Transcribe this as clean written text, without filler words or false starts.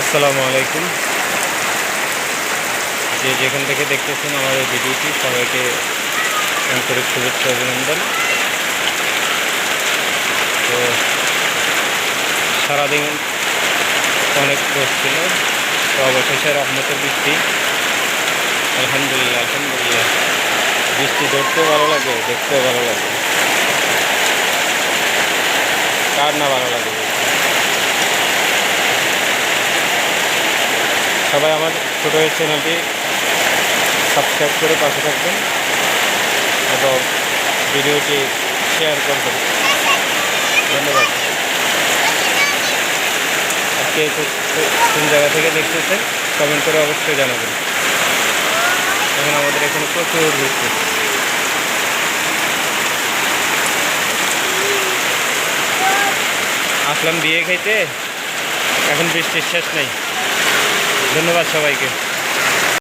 আসসালামু আলাইকুম। যে যেখান থেকে দেখতেছেন আমার এই ভিডিওটি, সবাইকে আন্তরিক শুভেচ্ছা অভিনন্দন। তো সারাদিন অনেক রোদ ছিল, তো অবশেষে রহমতের বৃষ্টি। আলহামদুলিল্লাহ আলহামদুলিল্লাহ। বৃষ্টি ধরতেও ভালো লাগে, দেখতেও ভালো লাগে। কার না ভালো লাগে? সবাই আমার ছোটো এই চ্যানেলটি সাবস্ক্রাইব করে পাশে থাকবেন এবং ভিডিওটি শেয়ার করবেন। ধন্যবাদ। আজকে কোন জায়গা থেকে দেখতেছেন কমেন্ট করে অবশ্যই জানাবেন। এখন আমাদের এখানে প্রচুর বৃষ্টি। আসলাম বিয়ে খাইতে, এখন বৃষ্টির শেষ নাই। ধন্যবাদ সবাইকে।